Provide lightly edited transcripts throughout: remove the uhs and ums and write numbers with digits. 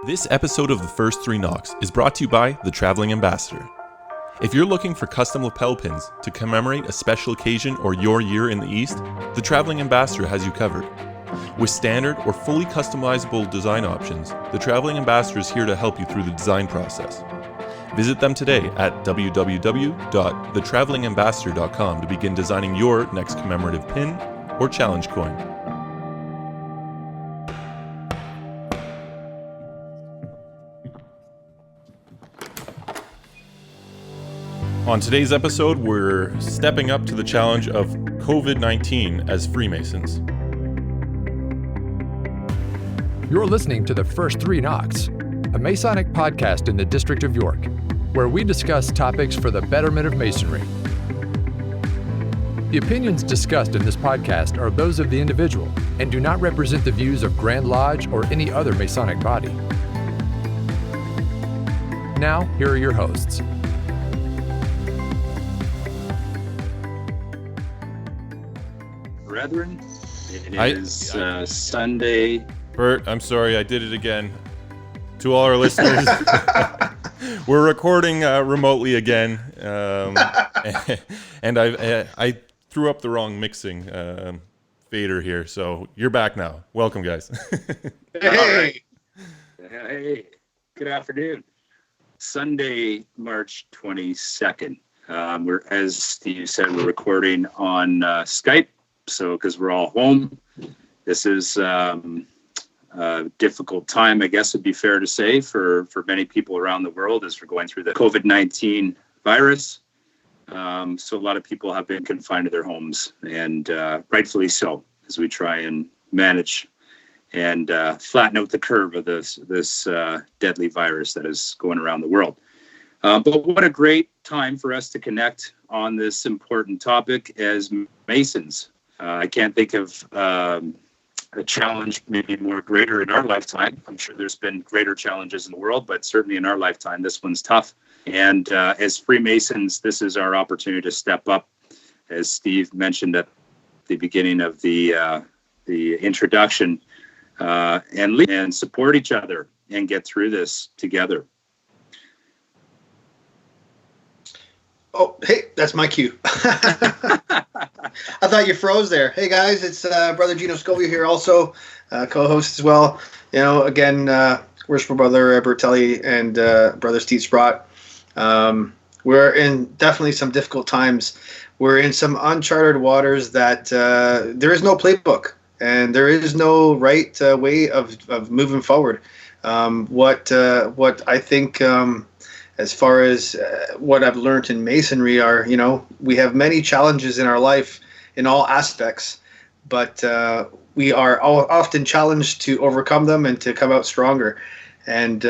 This episode of The First Three Knocks is brought to you by The Traveling Ambassador. If you're looking for custom lapel pins to commemorate a special occasion or your year in the East, The Traveling Ambassador has you covered. With standard or fully customizable design options, The Traveling Ambassador is here to help you through the design process. Visit them today at www.thetravelingambassador.com to begin designing your next commemorative pin or challenge coin. On today's episode, we're stepping up to the challenge of COVID-19 as Freemasons. You're listening to The First Three Knocks, a Masonic podcast in the District of York, where we discuss topics for the betterment of Masonry. The opinions discussed in this podcast are those of the individual and do not represent the views of Grand Lodge or any other Masonic body. Now, here are your hosts. Brethren, it is Sunday. Bert, I'm sorry, I did it again. To all our listeners, we're recording remotely again, and I threw up the wrong mixing fader here, so you're back now. Welcome, guys. Hey, good afternoon. Sunday, March 22nd. We're, as Steve said, we're recording on Skype. So, because we're all home, this is a difficult time, I guess it'd be fair to say, for many people around the world as we're going through the COVID-19 virus. So a lot of people have been confined to their homes, and rightfully so, as we try and manage and flatten out the curve of this deadly virus that is going around the world. But what a great time for us to connect on this important topic as Masons. I can't think of a challenge maybe more greater in our lifetime. I'm sure there's been greater challenges in the world, but certainly in our lifetime, this one's tough. And as Freemasons, this is our opportunity to step up, as Steve mentioned at the beginning of the introduction, and lead and support each other and get through this together. Oh, hey, that's my cue. I thought you froze there. Hey, guys, it's Brother Gino Scovia here, also co-host as well. You know, again, worshipful Brother Bertelli and Brother Steve Sprott. We're in definitely some difficult times. We're in some uncharted waters that there is no playbook and there is no right way of moving forward. What I think... as far as what I've learned in Masonry are, you know, we have many challenges in our life in all aspects, but we are often challenged to overcome them and to come out stronger. And,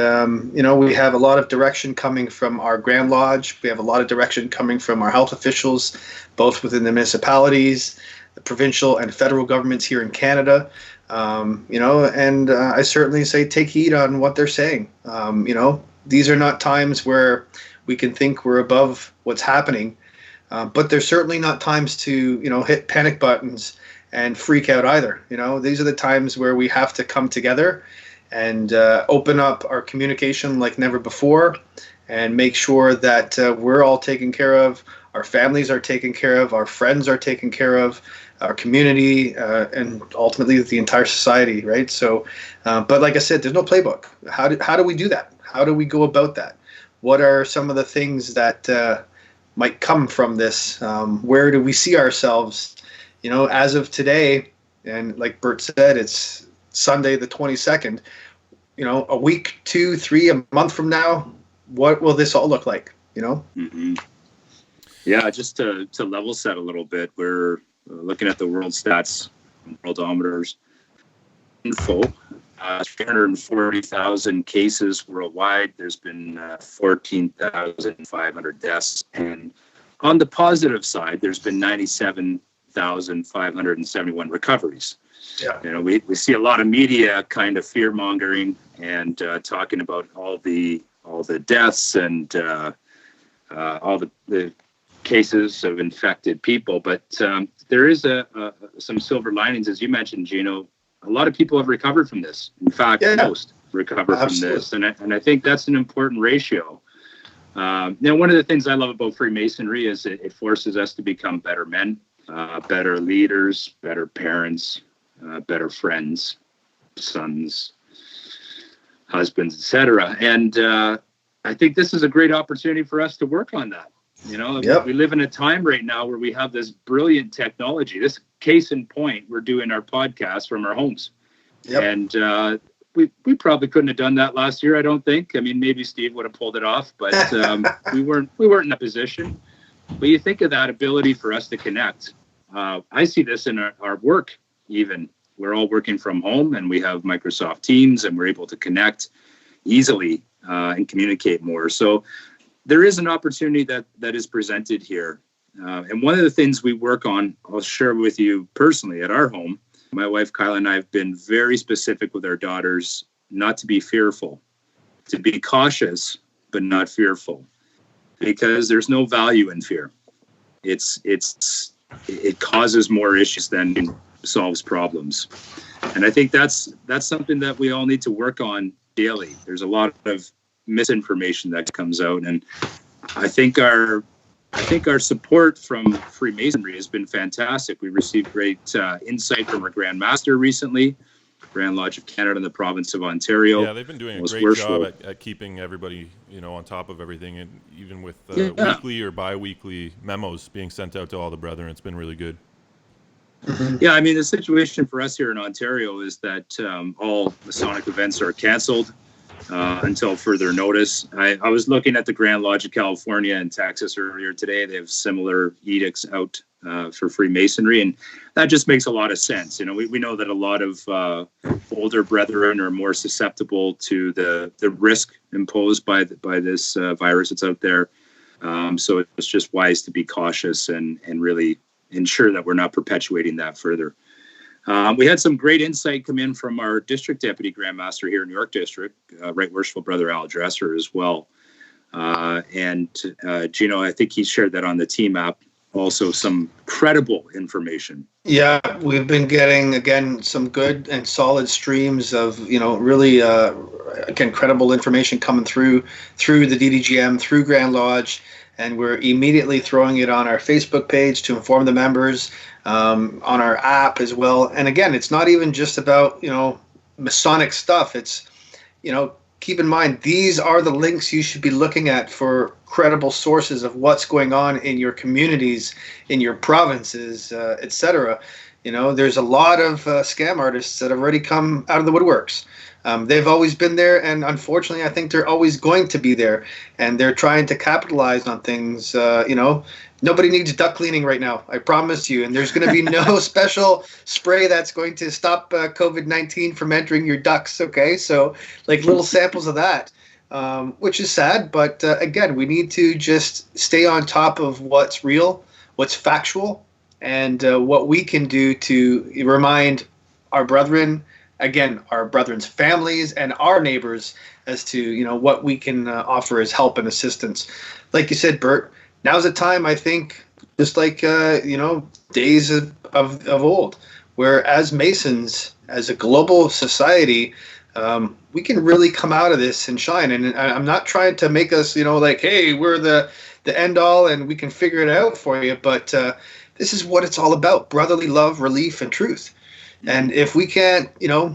you know, we have a lot of direction coming from our Grand Lodge. We have a lot of direction coming from our health officials, both within the municipalities, the provincial and federal governments here in Canada. You know, and I certainly say take heed on what they're saying. You know, these are not times where we can think we're above what's happening, but they're certainly not times to, you know, hit panic buttons and freak out either. You know, these are the times where we have to come together and open up our communication like never before and make sure that we're all taken care of, our families are taken care of, our friends are taken care of, our community, and ultimately the entire society, right? So, but like I said, there's no playbook. How do we do that? How do we go about that? What are some of the things that might come from this? Where do we see ourselves, you know, as of today? And like Bert said, it's Sunday the 22nd. You know, a week, 2, 3, a month from now, what will this all look like? You know? Mm-hmm. Yeah, just to level set a little bit, we're looking at the world stats, worldometers info. 340,000 cases worldwide. There's been 14,500 deaths. And on the positive side, there's been 97,571 recoveries. Yeah. You know, we see a lot of media kind of fear mongering and talking about all the deaths and all the cases of infected people. But there is some silver linings, as you mentioned, Gino. A lot of people have recovered from this. In fact, most. recover from Absolutely. this. And I think that's an important ratio. Now, one of the things I love about Freemasonry is it forces us to become better men, better leaders, better parents, better friends, sons, husbands, etc. And I think this is a great opportunity for us to work on that. You know, Yep. we live in a time right now where we have this brilliant technology. This case in point, we're doing our podcast from our homes. Yep. And we probably couldn't have done that last year, I don't think. I mean, maybe Steve would have pulled it off, but we weren't in that position. But you think of that ability for us to connect. I see this in our work even. We're all working from home and we have Microsoft Teams and we're able to connect easily and communicate more. So there is an opportunity that is presented here. And one of the things we work on, I'll share with you personally at our home. My wife, Kyla, and I have been very specific with our daughters not to be fearful, to be cautious, but not fearful, because there's no value in fear. It causes more issues than solves problems. And I think that's something that we all need to work on daily. There's a lot of misinformation that comes out, and I think our support from Freemasonry has been fantastic. We received great insight from our Grand Master recently, Grand Lodge of Canada in the province of Ontario. Yeah, they've been doing a Most great worshipful. job at keeping everybody, on top of everything, and even with Yeah. weekly or bi-weekly memos being sent out to all the brethren. It's been really good. Yeah, I mean, the situation for us here in Ontario is that all Masonic events are canceled until further notice. I was looking at the Grand Lodge of California and Texas earlier today. They have similar edicts out for Freemasonry, and that just makes a lot of sense. We know that a lot of older brethren are more susceptible to the risk imposed by this virus that's out there. So it's just wise to be cautious and really ensure that we're not perpetuating that further. We had some great insight come in from our district deputy Grand Master here in York District, Right Worshipful Brother Al Dresser as well. And Gino, I think he shared that on the team app, also some credible information. Yeah, we've been getting, again, some good and solid streams of, really, again, credible information coming through the DDGM, through Grand Lodge, and we're immediately throwing it on our Facebook page to inform the members, on our app as well. And again, it's not even just about, Masonic stuff. It's, keep in mind, these are the links you should be looking at for credible sources of what's going on in your communities, in your provinces, etc. There's a lot of scam artists that have already come out of the woodworks. They've always been there, and unfortunately, I think they're always going to be there. And they're trying to capitalize on things. Nobody needs duck cleaning right now, I promise you. And there's going to be no special spray that's going to stop COVID-19 from entering your ducks. Okay, so like little samples of that, which is sad. But again, we need to just stay on top of what's real, what's factual, and what we can do to remind our brethren. Again, our brethren's families and our neighbors as to, what we can offer as help and assistance. Like you said, Bert, now's the time, I think, just like, days of old, where as Masons, as a global society, we can really come out of this and shine. And I'm not trying to make us, like, hey, we're the end all and we can figure it out for you. But this is what it's all about: brotherly love, relief, and truth. And if we can't,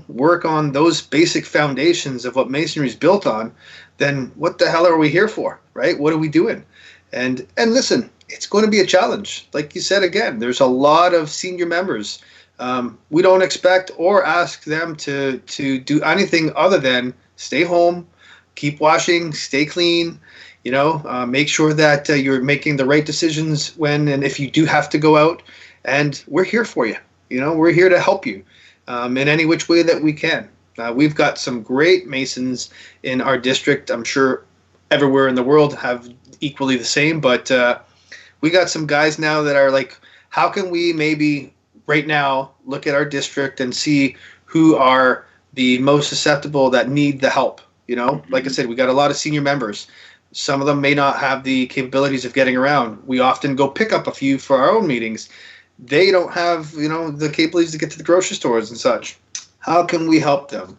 work on those basic foundations of what Masonry is built on, then what the hell are we here for, right? What are we doing? And listen, it's going to be a challenge. Like you said, again, there's a lot of senior members. We don't expect or ask them to do anything other than stay home, keep washing, stay clean, make sure that you're making the right decisions when and if you do have to go out. And we're here for you. We're here to help you in any which way that we can. We've got some great Masons in our district. I'm sure everywhere in the world have equally the same, but we got some guys now that are like, how can we maybe right now look at our district and see who are the most susceptible that need the help? Like I said, we got a lot of senior members. Some of them may not have the capabilities of getting around. We often go pick up a few for our own meetings. They don't have, the capabilities to get to the grocery stores and such. How can we help them?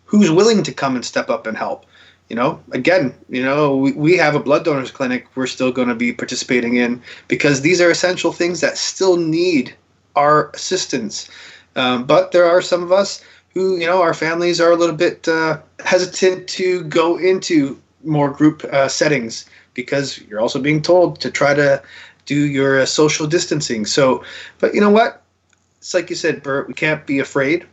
who's willing to come and step up and help. Again, we have a blood donors clinic we're still going to be participating in, because these are essential things that still need our assistance. But there are some of us who, our families are a little bit hesitant to go into more group settings, because you're also being told to try to do your social distancing. So, but you know what? It's like you said, Bert, we can't be afraid.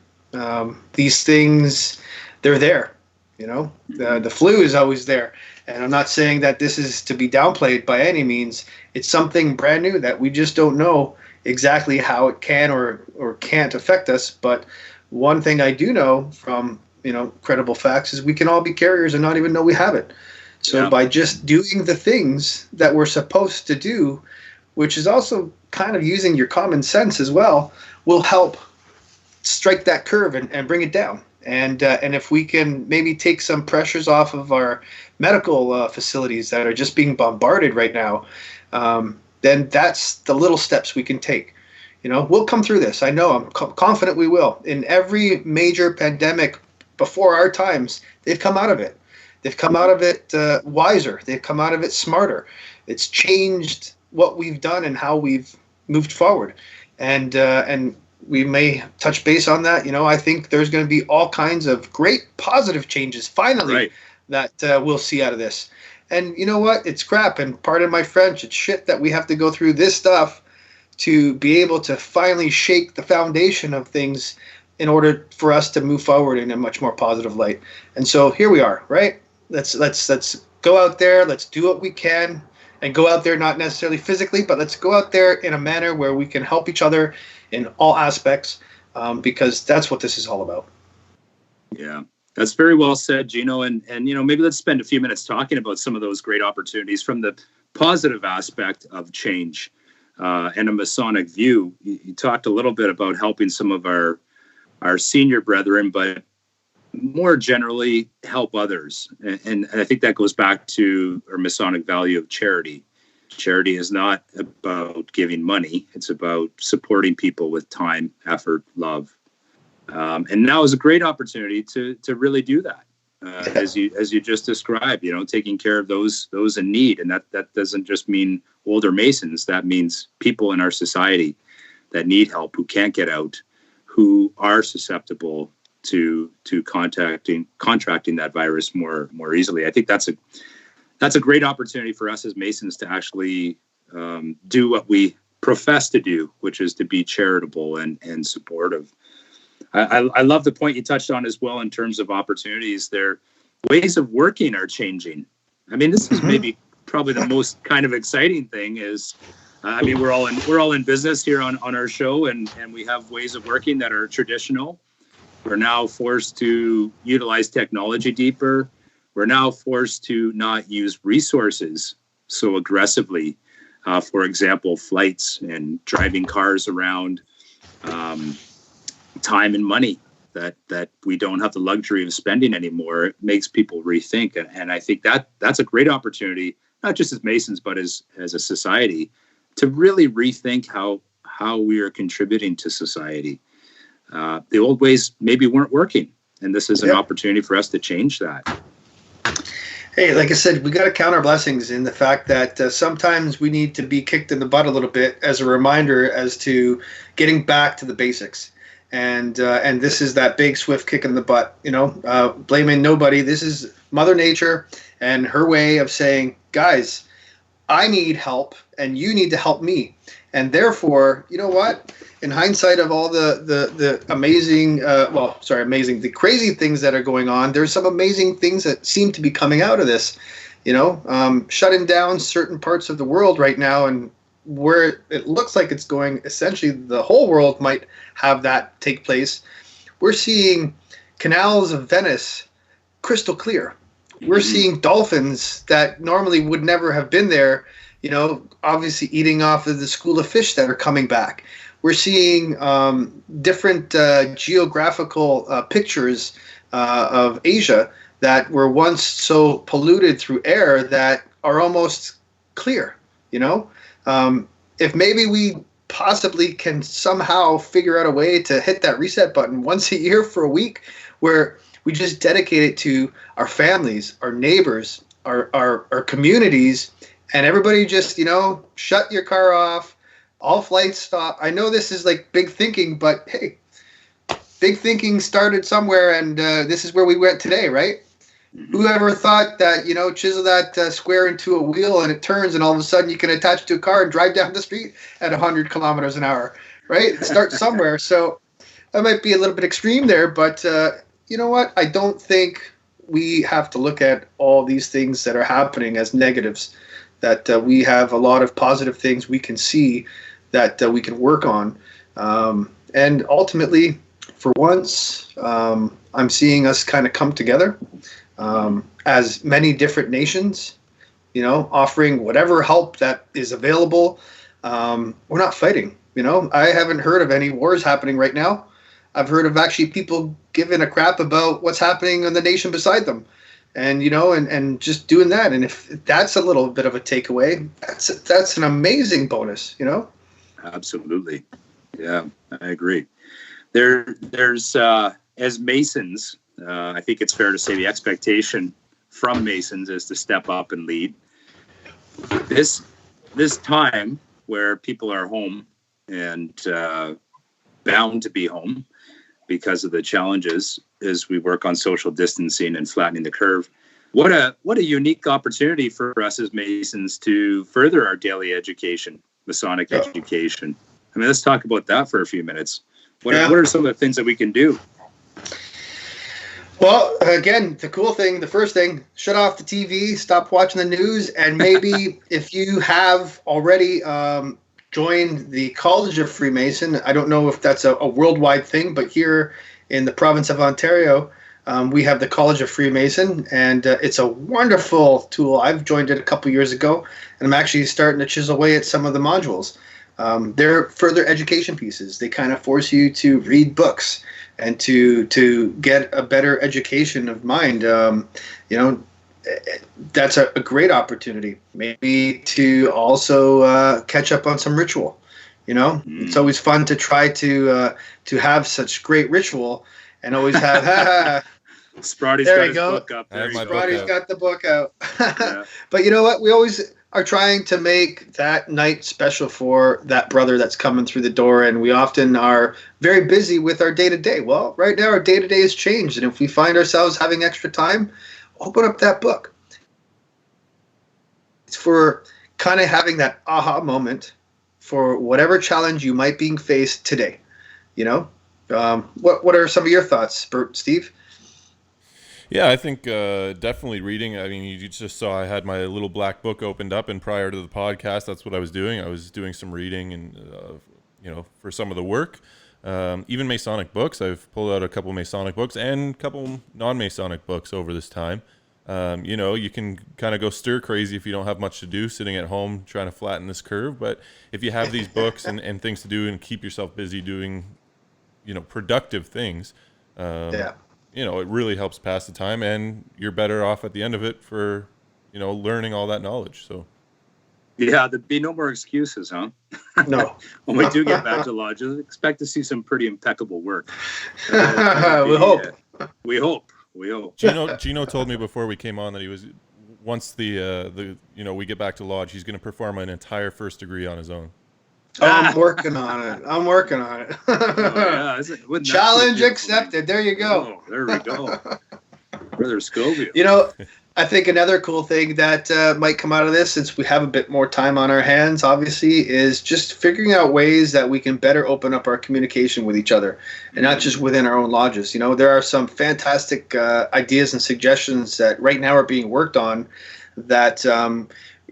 These things, they're there. The flu is always there. And I'm not saying that this is to be downplayed by any means. It's something brand new that we just don't know exactly how it can or can't affect us. But one thing I do know from, credible facts is we can all be carriers and not even know we have it. So by just doing the things that we're supposed to do, which is also kind of using your common sense as well, will help strike that curve and bring it down. And if we can maybe take some pressures off of our medical facilities that are just being bombarded right now, then that's the little steps we can take. We'll come through this. I know. I'm confident we will. In every major pandemic before our times, they've come out of it. They've come out of it wiser. They've come out of it smarter. It's changed what we've done and how we've moved forward. And we may touch base on that. I think there's going to be all kinds of great positive changes finally that we'll see out of this. And you know what? It's crap. And pardon my French, it's shit that we have to go through this stuff to be able to finally shake the foundation of things in order for us to move forward in a much more positive light. And so here we are, right? Let's go out there. Let's do what we can, and go out there not necessarily physically, but let's go out there in a manner where we can help each other in all aspects, because that's what this is all about. Yeah, that's very well said, Gino. And maybe let's spend a few minutes talking about some of those great opportunities from the positive aspect of change and a Masonic view. You talked a little bit about helping some of our senior brethren, but more generally help others. And I think that goes back to our Masonic value of charity. Charity is not about giving money. It's about supporting people with time, effort, love. And now is a great opportunity to really do that. As you just described, taking care of those in need. And that doesn't just mean older Masons. That means people in our society that need help, who can't get out, who are susceptible to contracting that virus more easily. I think that's a great opportunity for us as Masons to actually do what we profess to do, which is to be charitable and supportive. I love the point you touched on as well in terms of opportunities. Their ways of working are changing. I mean, this is maybe probably the most kind of exciting thing is, we're all in business here on our show, and we have ways of working that are traditional. We're now forced to utilize technology deeper. We're now forced to not use resources so aggressively. For example, flights and driving cars around, time and money that we don't have the luxury of spending anymore. It makes people rethink. And I think that's a great opportunity, not just as Masons, but as a society, to really rethink how we are contributing to society. The old ways maybe weren't working, and this is an opportunity for us to change that. Hey, like I said, we got to count our blessings in the fact that sometimes we need to be kicked in the butt a little bit as a reminder as to getting back to the basics. And this is that big, swift kick in the butt, blaming nobody. This is Mother Nature and her way of saying, guys, I need help and you need to help me. And therefore, you know what? In hindsight of all the amazing, the crazy things that are going on, there's some amazing things that seem to be coming out of this, shutting down certain parts of the world right now, and where it looks like it's going, essentially the whole world might have that take place. We're seeing canals of Venice crystal clear. We're seeing dolphins that normally would never have been there, obviously eating off of the school of fish that are coming back. We're seeing different geographical pictures of Asia that were once so polluted through air that are almost clear, If maybe we possibly can somehow figure out a way to hit that reset button once a year for a week where We just dedicate it to our families, our neighbors, our communities, and everybody just, shut your car off, all flights stop. I know this is like big thinking, but hey, big thinking started somewhere, and this is where we went today, right? Whoever thought that, chisel that square into a wheel and it turns and all of a sudden you can attach it to a car and drive down the street at 100 kilometers an hour, right? It starts somewhere. So that might be a little bit extreme there, but you know what? I don't think we have to look at all these things that are happening as negatives, that we have a lot of positive things we can see that we can work on. And ultimately, for once, I'm seeing us kind of come together. As many different nations, offering whatever help that is available. We're not fighting. I haven't heard of any wars happening right now. I've heard of actually people giving a crap about what's happening in the nation beside them, and and just doing that. And if that's a little bit of a takeaway, that's an amazing bonus. Absolutely, yeah, I agree. There's as Masons. I think it's fair to say the expectation from Masons is to step up and lead. This time where people are home and bound to be home because of the challenges as we work on social distancing and flattening the curve. What a unique opportunity for us as Masons to further our daily education, Masonic education. I mean, let's talk about that for a few minutes. What are some of the things that we can do? Well, again, the first thing, shut off the TV, stop watching the news, and maybe if you have already joined the College of Freemason, I don't know if that's a worldwide thing, but here in the province of Ontario, we have the College of Freemason, and it's a wonderful tool. I've joined it a couple years ago, and I'm actually starting to chisel away at some of the modules. They're further education pieces. They kind of force you to read books and to get a better education of mind. That's a great opportunity. Maybe to also catch up on some ritual. It's always fun to try to have such great ritual and always have. Sprotty's got his book up there. Sprotty's got the book out. Yeah. But you know what? We always are trying to make that night special for that brother that's coming through the door, and we often are very busy with our day-to-day. Well, right now our day-to-day has changed, and if we find ourselves having extra time, open up that book. It's for kind of having that aha moment for whatever challenge you might be faced today. What are some of your thoughts, Bert, Steve? Yeah, I think definitely reading. I mean, you just saw I had my little black book opened up, and prior to the podcast, that's what I was doing. I was doing some reading and, for some of the work. Even Masonic books. I've pulled out a couple Masonic books and a couple non-Masonic books over this time. You can kind of go stir crazy if you don't have much to do sitting at home trying to flatten this curve. But if you have these books and things to do and keep yourself busy doing, productive things, it really helps pass the time, and you're better off at the end of it for, learning all that knowledge. So, yeah, there'd be no more excuses, huh? No. When we do get back to lodge, expect to see some pretty impeccable work. We hope. We hope. Gino told me before we came on that he was, once we get back to lodge, he's going to perform an entire first degree on his own. Oh, I'm working on it. Oh, yeah. Challenge accepted. There you go. Oh, there we go. Brother Scoville. I think another cool thing that might come out of this, since we have a bit more time on our hands, obviously, is just figuring out ways that we can better open up our communication with each other, and not just within our own lodges. There are some fantastic ideas and suggestions that right now are being worked on that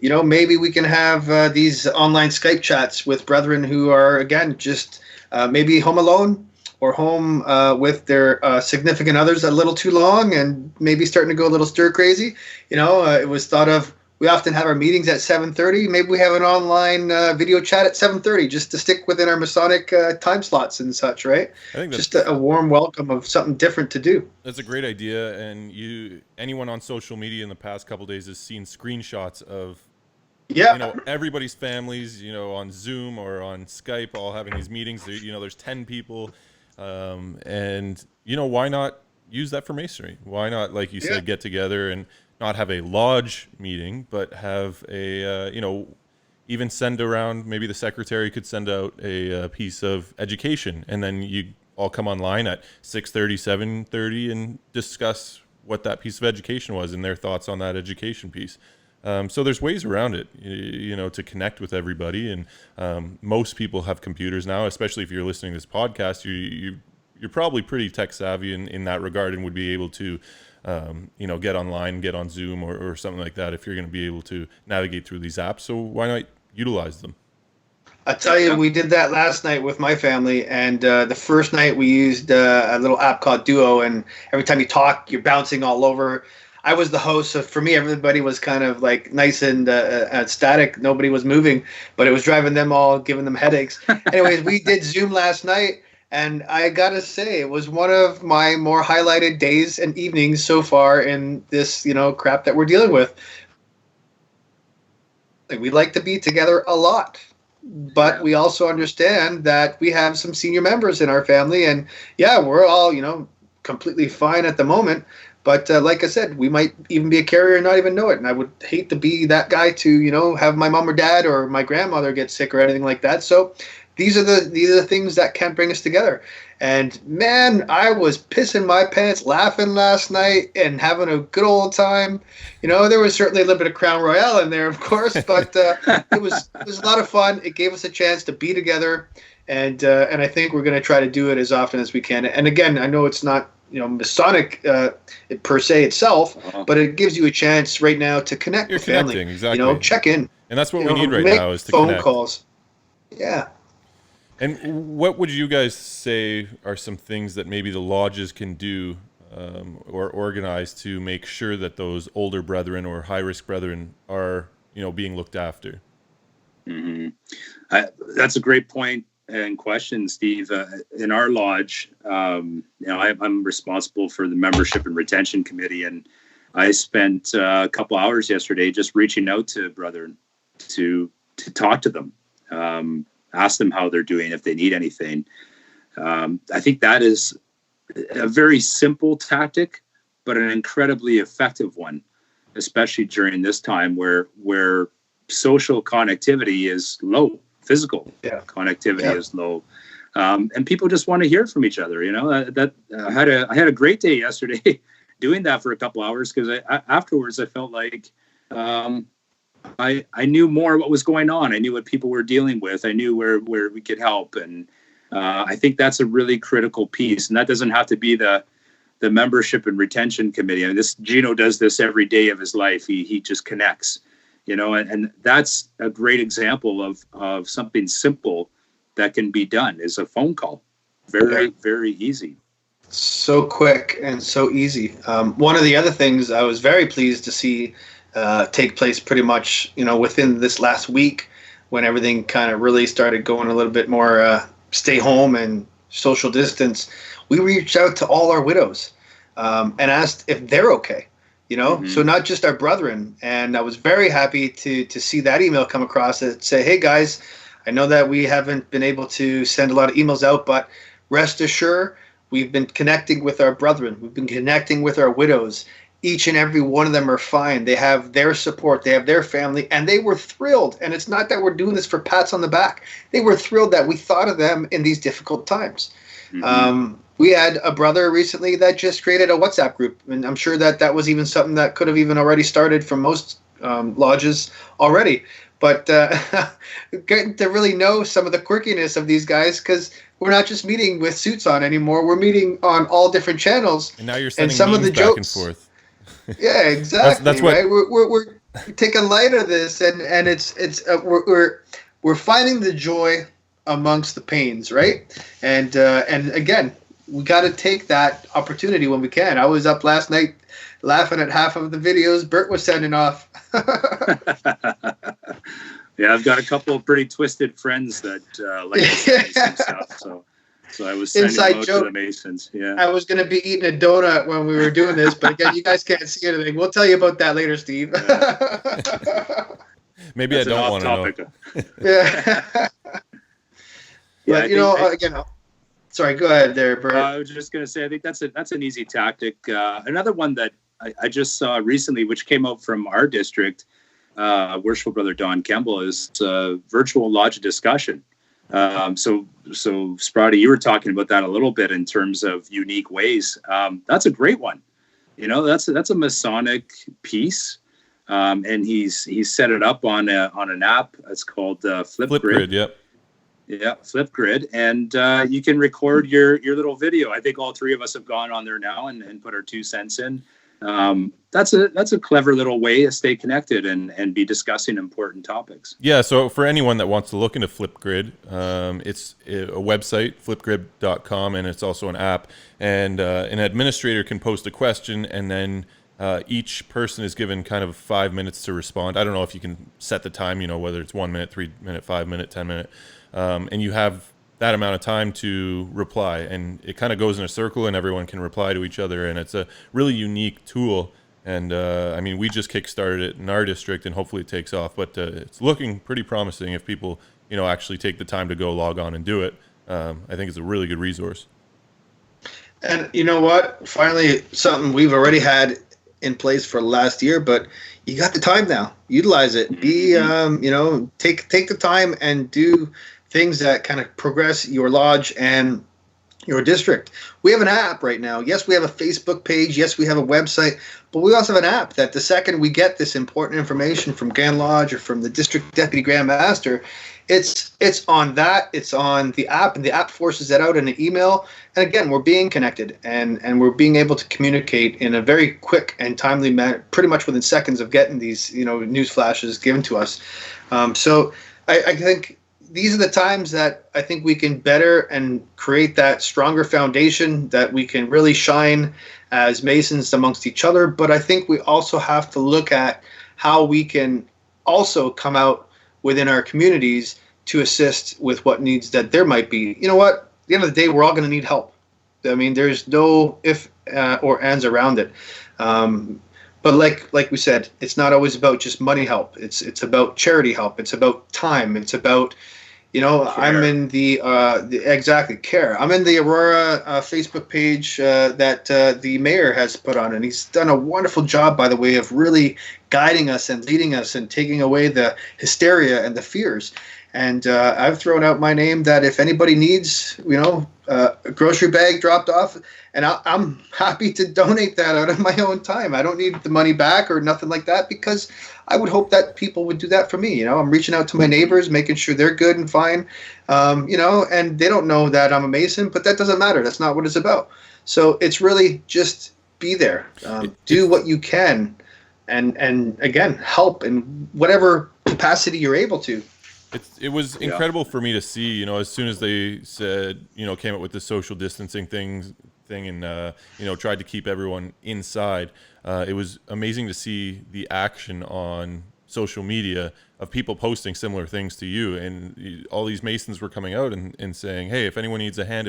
maybe we can have these online Skype chats with brethren who are, again, just maybe home alone or home with their significant others a little too long and maybe starting to go a little stir crazy. It was thought of, we often have our meetings at 7:30. Maybe we have an online video chat at 7:30 just to stick within our Masonic time slots and such, right? I think that's just a warm welcome of something different to do. That's a great idea. And anyone on social media in the past couple of days has seen screenshots of everybody's families, on Zoom or on Skype, all having these meetings. There's 10 people. And, why not use that for masonry? Why not, like you said, get together and not have a lodge meeting, but have a, even send around, maybe the secretary could send out a piece of education, and then you all come online at 6:30, 7:30 and discuss what that piece of education was and their thoughts on that education piece. So there's ways around it, to connect with everybody. And most people have computers now, especially if you're listening to this podcast, you're probably pretty tech savvy in that regard and would be able to, get online, get on Zoom or something like that if you're going to be able to navigate through these apps. So why not utilize them? I tell you, we did that last night with my family, and the first night we used a little app called Duo, and every time you talk, you're bouncing all over. I was the host, so for me, everybody was kind of like nice and static. Nobody was moving, but it was driving them all, giving them headaches. Anyways, we did Zoom last night, and I gotta say, it was one of my more highlighted days and evenings so far in this, crap that we're dealing with. Like, we like to be together a lot, but we also understand that we have some senior members in our family, and we're all, completely fine at the moment. But like I said, we might even be a carrier and not even know it. And I would hate to be that guy to, have my mom or dad or my grandmother get sick or anything like that. So these are the things that can bring us together. And man, I was pissing my pants laughing last night and having a good old time. There was certainly a little bit of Crown Royale in there, of course, but it was a lot of fun. It gave us a chance to be together. And I think we're going to try to do it as often as we can. And again, I know it's not, Masonic per se itself, but it gives you a chance right now to connect with family. Exactly. Check in. And that's what we need right now is to phone connect. Calls. Yeah. And what would you guys say are some things that maybe the lodges can do or organize to make sure that those older brethren or high-risk brethren are, being looked after? Mm-hmm. That's a great point and question, Steve. In our lodge, I'm responsible for the membership and retention committee, and I spent a couple hours yesterday just reaching out to brethren to talk to them, ask them how they're doing, if they need anything. I think that is a very simple tactic, but an incredibly effective one, especially during this time where social connectivity is low. Physical connectivity is low, and people just want to hear from each other. That I had a great day yesterday doing that for a couple hours, because afterwards I felt like I knew more what was going on. I knew what people were dealing with. I knew where we could help, and I think that's a really critical piece. And that doesn't have to be the membership and retention committee. I mean, Gino does this every day of his life. He just connects. And that's a great example of something simple that can be done is a phone call. Very, very easy. So quick and so easy. One of the other things I was very pleased to see take place pretty much, within this last week, when everything kind of really started going a little bit more stay home and social distance, we reached out to all our widows and asked if they're okay. So not just our brethren. And I was very happy to see that email come across that say, hey guys, I know that we haven't been able to send a lot of emails out, but rest assured, we've been connecting with our brethren. We've been connecting with our widows. Each and every one of them are fine. They have their support. They have their family, and they were thrilled. And it's not that we're doing this for pats on the back. They were thrilled that we thought of them in these difficult times. We had a brother recently that just created a WhatsApp group, and I'm sure that was even something that could have even already started from most lodges already. But getting to really know some of the quirkiness of these guys, because we're not just meeting with suits on anymore. We're meeting on all different channels. And now you're sending some memes of the back jokes, and forth. Yeah, exactly. That's what, right? We're taking light of this, and we're finding the joy amongst the pains, right? And again, we got to take that opportunity when we can. I was up last night laughing at half of the videos Bert was sending off. Yeah, I've got a couple of pretty twisted friends that like to send me some stuff. So I was sending them out to the Masons. Yeah, I was going to be eating a donut when we were doing this, but again, you guys can't see anything. We'll tell you about that later, Steve. Maybe that's I don't want to know. Yeah. But, again, Sorry, go ahead there, Bert. I was just going to say, I think that's an easy tactic. Another one that I just saw recently, which came out from our district, Worshipful Brother Don Campbell, is virtual lodge discussion. So Sprouty, you were talking about that a little bit in terms of unique ways. That's a great one. That's a Masonic piece, and he's set it up on an app. It's called Flipgrid. Yep. Yeah, Flipgrid, and you can record your little video. I think all three of us have gone on there now and put our 2 cents in. That's a clever little way to stay connected and be discussing important topics. Yeah, so for anyone that wants to look into Flipgrid, it's a website, flipgrid.com, and it's also an app. And an administrator can post a question, and then each person is given kind of 5 minutes to respond. I don't know if you can set the time, whether it's 1 minute, 3 minute, 5 minute, 10 minute. And you have that amount of time to reply, and it kind of goes in a circle and everyone can reply to each other, and it's a really unique tool. And we just kickstarted it in our district, and hopefully it takes off, but it's looking pretty promising if people actually take the time to go log on and do it. I think it's a really good resource. And you know what, finally, something we've already had in place for last year, but you got the time now, utilize it. Be take the time and do things that kind of progress your lodge and your district. We have an app right now. Yes, we have a Facebook page. Yes, we have a website, but we also have an app that the second we get this important information from Grand Lodge or from the district deputy Grand Master, it's on that. It's on the app, and the app forces that out in an email. And again, we're being connected, and we're being able to communicate in a very quick and timely manner, pretty much within seconds of getting these news flashes given to us. So I think these are the times that I think we can better and create that stronger foundation that we can really shine as Masons amongst each other. But I think we also have to look at how we can also come out within our communities to assist with what needs that there might be. You know what? At the end of the day, we're all going to need help. I mean, there's no if or ands around it. But like we said, it's not always about just money help. It's about charity help. It's about time. It's about care. I'm in the exactly care. I'm in the Aurora Facebook page that the mayor has put on, and he's done a wonderful job, by the way, of really guiding us and leading us and taking away the hysteria and the fears. And I've thrown out my name that if anybody needs, a grocery bag dropped off, and I'm happy to donate that out of my own time. I don't need the money back or nothing like that, because I would hope that people would do that for me. I'm reaching out to my neighbors, making sure they're good and fine, and they don't know that I'm a Mason, but that doesn't matter. That's not what it's about. So it's really just be there, do what you can, and again, help in whatever capacity you're able to. It was incredible for me to see, as soon as they said, came up with the social distancing thing and, tried to keep everyone inside. It was amazing to see the action on social media of people posting similar things to you. And all these Masons were coming out and saying, hey, if anyone needs a hand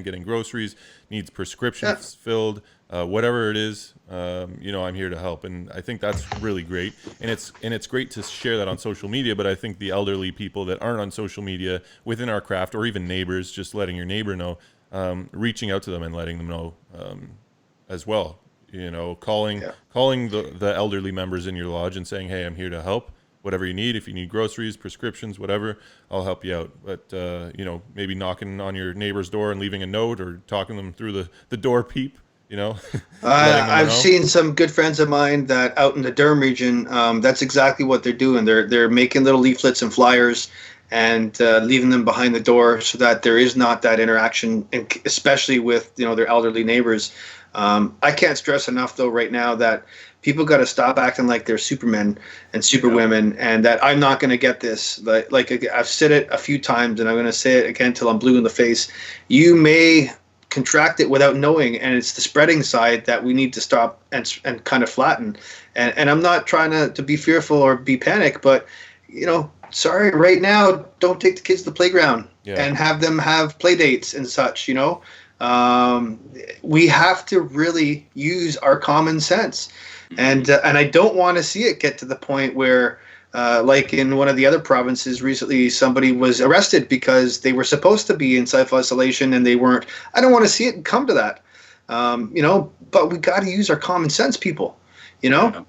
getting groceries, needs prescriptions filled, whatever it is, I'm here to help. And I think that's really great. And it's great to share that on social media, but I think the elderly people that aren't on social media within our craft, or even neighbors, just letting your neighbor know, reaching out to them and letting them know as well, calling the elderly members in your lodge and saying, hey, I'm here to help. Whatever you need, if you need groceries, prescriptions, whatever, I'll help you out. But, maybe knocking on your neighbor's door and leaving a note, or talking them through the door peep, I've seen some good friends of mine that out in the Durham region, that's exactly what they're doing. They're making little leaflets and flyers and leaving them behind the door so that there is not that interaction, especially with, their elderly neighbors. I can't stress enough, though, right now that people got to stop acting like they're supermen and superwomen, and that I'm not going to get this. Like I've said it a few times, and I'm going to say it again till I'm blue in the face. You may contract it without knowing, and it's the spreading side that we need to stop and kind of flatten. And I'm not trying to be fearful or be panic, but sorry, right now, don't take the kids to the playground and have them have play dates and such. We have to really use our common sense, and I don't want to see it get to the point where Like in one of the other provinces recently, somebody was arrested because they were supposed to be in self-isolation and they weren't. I don't want to see it come to that, but we got to use our common sense, people, and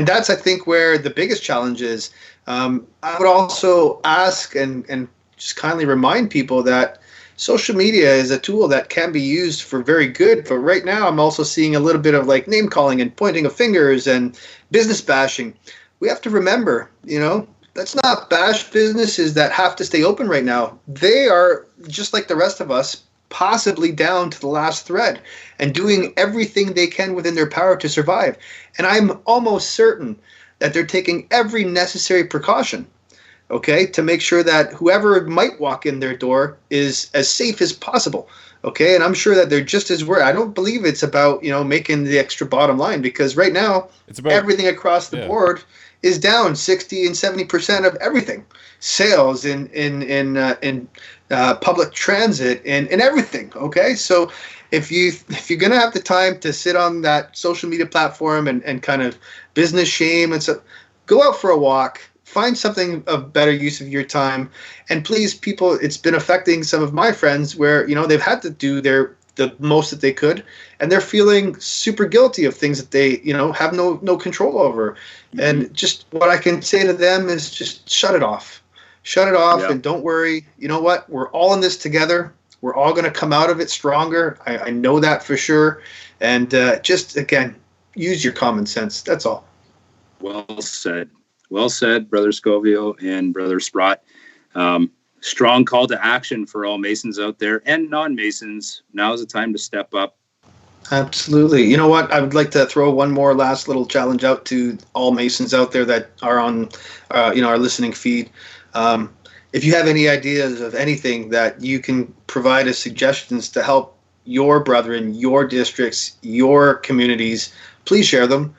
that's, I think, where the biggest challenge is. I would also ask and just kindly remind people that social media is a tool that can be used for very good, but right now I'm also seeing a little bit of like name calling and pointing of fingers and business bashing. We have to remember, let's not bash businesses that have to stay open right now. They are, just like the rest of us, possibly down to the last thread and doing everything they can within their power to survive. And I'm almost certain that they're taking every necessary precaution, to make sure that whoever might walk in their door is as safe as possible. And I'm sure that they're just as worried. I don't believe it's about, making the extra bottom line, because right now it's about everything across the board is down 60 and 70% of everything. Sales in public transit and everything. So if you're going to have the time to sit on that social media platform and kind of business shame, and so go out for a walk. Find something of better use of your time. And please, people, it's been affecting some of my friends where, they've had to do the most that they could, and they're feeling super guilty of things that they, have no control over. Mm-hmm. And just what I can say to them is just shut it off. Shut it off and don't worry. You know what? We're all in this together. We're all going to come out of it stronger. I know that for sure. And just, again, use your common sense. That's all. Well said. Well said, Brother Scovio and Brother Sprott. Strong call to action for all Masons out there and non-Masons. Now is the time to step up. Absolutely. You know what? I would like to throw one more last little challenge out to all Masons out there that are on, our listening feed. If you have any ideas of anything that you can provide as suggestions to help your brethren, your districts, your communities, please share them.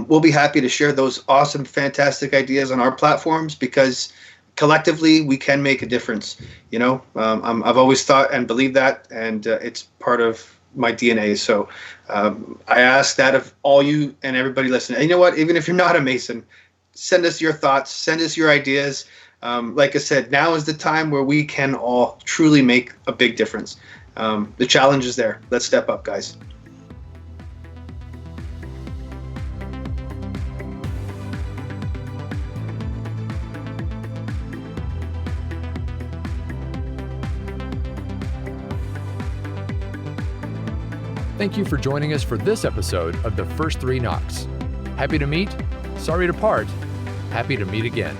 We'll be happy to share those awesome, fantastic ideas on our platforms, because collectively we can make a difference. I've always thought and believed that, and it's part of my DNA. So I ask that of all you and everybody listening. And you know what? Even if you're not a Mason, send us your thoughts, send us your ideas. Like I said, now is the time where we can all truly make a big difference. The challenge is there. Let's step up, guys. Thank you for joining us for this episode of The First Three Knocks. Happy to meet, sorry to part, happy to meet again.